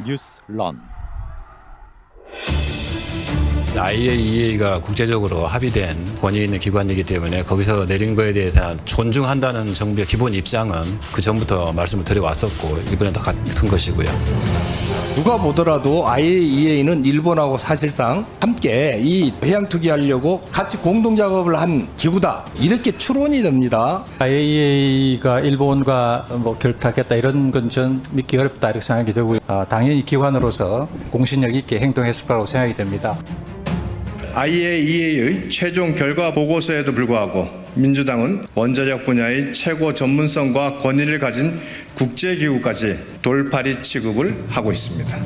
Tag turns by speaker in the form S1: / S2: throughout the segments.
S1: 뉴스런.
S2: IAEA가 국제적으로 합의된 권위 있는 기관이기 때문에 거기서 내린 거에 대해서 존중한다는 정부의 기본 입장은 그 전부터 말씀을 드려왔었고 이번에도 같은 것이고요.
S3: 누가 보더라도 IAEA는 일본하고 사실상 함께 이 해양 투기하려고 같이 공동 작업을 한 기구다, 이렇게 추론이 됩니다.
S4: IAEA가 일본과 결탁했다 이런 건 전 믿기 어렵다 이렇게 생각이 되고요. 당연히 기관으로서 공신력 있게 행동했을 거라고 생각이 됩니다.
S5: IAEA의 최종 결과 보고서에도 불구하고 민주당은 원자력 분야의 최고 전문성과 권위를 가진 국제기구까지 돌팔이 취급을 하고 있습니다.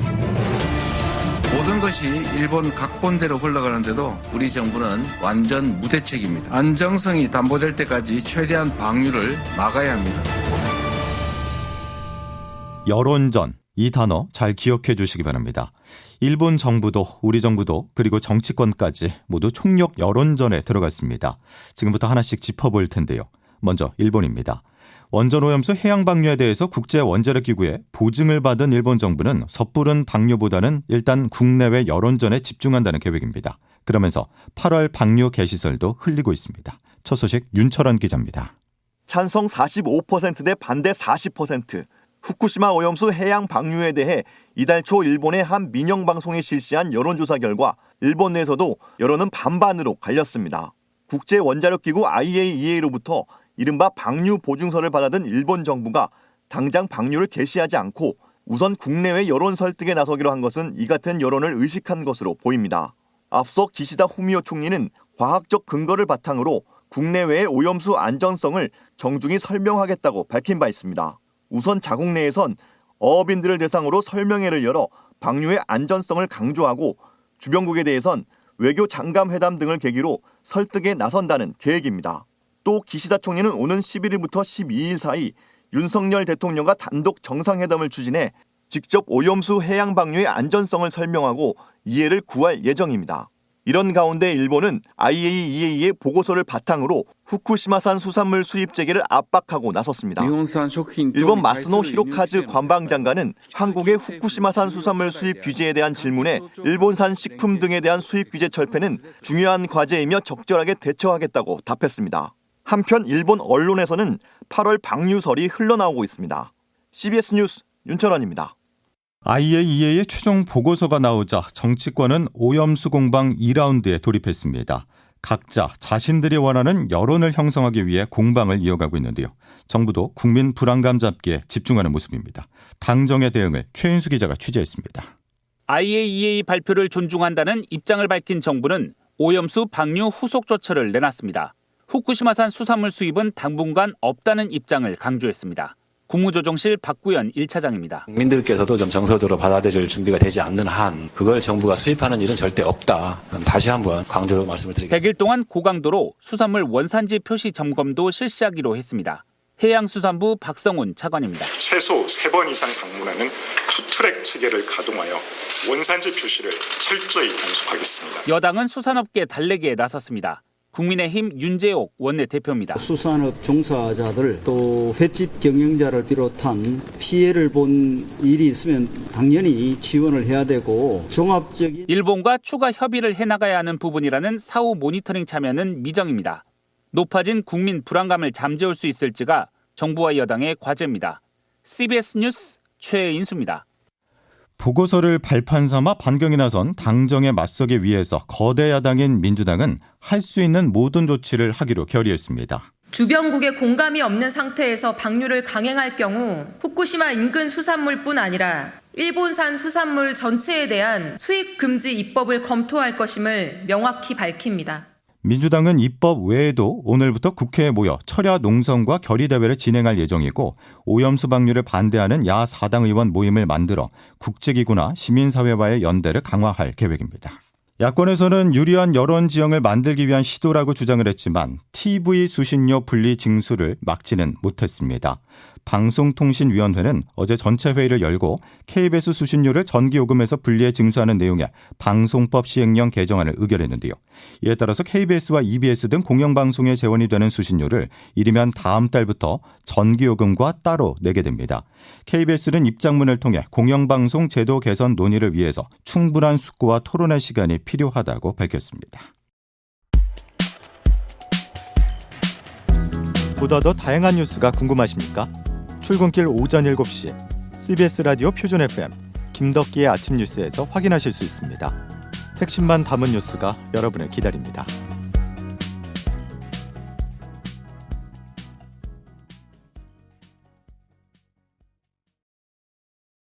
S6: 모든 것이 일본 각본대로 흘러가는데도 우리 정부는 완전 무대책입니다. 안정성이 담보될 때까지 최대한 방류를 막아야 합니다.
S1: 여론전, 이 단어 잘 기억해 주시기 바랍니다. 일본 정부도 우리 정부도 그리고 정치권까지 모두 총력 여론전에 들어갔습니다. 지금부터 하나씩 짚어볼 텐데요. 먼저 일본입니다. 원전 오염수 해양 방류에 대해서 국제원자력기구의 보증을 받은 일본 정부는 섣부른 방류보다는 일단 국내외 여론전에 집중한다는 계획입니다. 그러면서 8월 방류 개시설도 흘리고 있습니다. 첫 소식 윤철원 기자입니다.
S7: 찬성 45% 대 반대 40%. 후쿠시마 오염수 해양 방류에 대해 이달 초 일본의 한 민영방송이 실시한 여론조사 결과 일본 내에서도 여론은 반반으로 갈렸습니다. 국제원자력기구 IAEA로부터 이른바 방류 보증서를 받아든 일본 정부가 당장 방류를 개시하지 않고 우선 국내외 여론 설득에 나서기로 한 것은 이 같은 여론을 의식한 것으로 보입니다. 앞서 기시다 후미오 총리는 과학적 근거를 바탕으로 국내외의 오염수 안전성을 정중히 설명하겠다고 밝힌 바 있습니다. 우선 자국 내에선 어업인들을 대상으로 설명회를 열어 방류의 안전성을 강조하고 주변국에 대해선 외교 장관 회담 등을 계기로 설득에 나선다는 계획입니다. 또 기시다 총리는 오는 11일부터 12일 사이 윤석열 대통령과 단독 정상회담을 추진해 직접 오염수 해양 방류의 안전성을 설명하고 이해를 구할 예정입니다. 이런 가운데 일본은 IAEA의 보고서를 바탕으로 후쿠시마산 수산물 수입 재개를 압박하고 나섰습니다. 일본 마스노 히로카즈 관방장관은 한국의 후쿠시마산 수산물 수입 규제에 대한 질문에 일본산 식품 등에 대한 수입 규제 철폐는 중요한 과제이며 적절하게 대처하겠다고 답했습니다. 한편 일본 언론에서는 8월 방류설이 흘러나오고 있습니다. CBS 뉴스 윤철원입니다.
S1: IAEA의 최종 보고서가 나오자 정치권은 오염수 공방 2라운드에 돌입했습니다. 각자 자신들이 원하는 여론을 형성하기 위해 공방을 이어가고 있는데요. 정부도 국민 불안감 잡기에 집중하는 모습입니다. 당정의 대응을 최인수 기자가 취재했습니다.
S8: IAEA 발표를 존중한다는 입장을 밝힌 정부는 오염수 방류 후속 조처를 내놨습니다. 후쿠시마산 수산물 수입은 당분간 없다는 입장을 강조했습니다. 국무조정실 박구현 1차장입니다.
S2: 국민들께서도 좀 정서적으로 받아들일 준비가 되지 않는 한 그걸 정부가 수입하는 일은 절대 없다. 다시 한번 강조로 말씀을 드리겠습니다.
S8: 100일 동안 고강도로 수산물 원산지 표시 점검도 실시하기로 했습니다. 해양수산부 박성훈 차관입니다.
S9: 최소 3번 이상 방문하는 투트랙 체계를 가동하여 원산지 표시를 철저히 단속하겠습니다.
S8: 여당은 수산업계 달래기에 나섰습니다. 국민의힘 윤재옥 원내대표입니다.
S10: 수산업 종사자들 또 횟집 경영자를 비롯한 피해를 본 일이 있으면 당연히 지원을 해야 되고 종합적인
S8: 일본과 추가 협의를 해나가야 하는 부분이라는 사후 모니터링 참여는 미정입니다. 높아진 국민 불안감을 잠재울 수 있을지가 정부와 여당의 과제입니다. CBS 뉴스 최인수입니다.
S1: 보고서를 발판 삼아 반경에 나선 당정에 맞서기 위해서 거대 야당인 민주당은 할 수 있는 모든 조치를 하기로 결의했습니다.
S11: 주변국에 공감이 없는 상태에서 방류를 강행할 경우 후쿠시마 인근 수산물뿐 아니라 일본산 수산물 전체에 대한 수입 금지 입법을 검토할 것임을 명확히 밝힙니다.
S1: 민주당은 입법 외에도 오늘부터 국회에 모여 철야 농성과 결의대회를 진행할 예정이고 오염수 방류를 반대하는 야 4당 의원 모임을 만들어 국제기구나 시민사회와의 연대를 강화할 계획입니다. 야권에서는 유리한 여론 지형을 만들기 위한 시도라고 주장을 했지만 TV 수신료 분리 징수를 막지는 못했습니다. 방송통신위원회는 어제 전체 회의를 열고 KBS 수신료를 전기요금에서 분리해 징수하는 내용의 방송법 시행령 개정안을 의결했는데요. 이에 따라서 KBS와 EBS 등 공영방송에 재원이 되는 수신료를 이르면 다음 달부터 전기요금과 따로 내게 됩니다. KBS는 입장문을 통해 공영방송 제도 개선 논의를 위해서 충분한 숙고와 토론의 시간이 필요하다고 밝혔습니다. 보다 더 다양한 뉴스가 궁금하십니까? 출근길 오전 7시 CBS 라디오 표준 FM 김덕기의 아침 뉴스에서 확인하실 수 있습니다. 핵심만 담은 뉴스가 여러분을 기다립니다.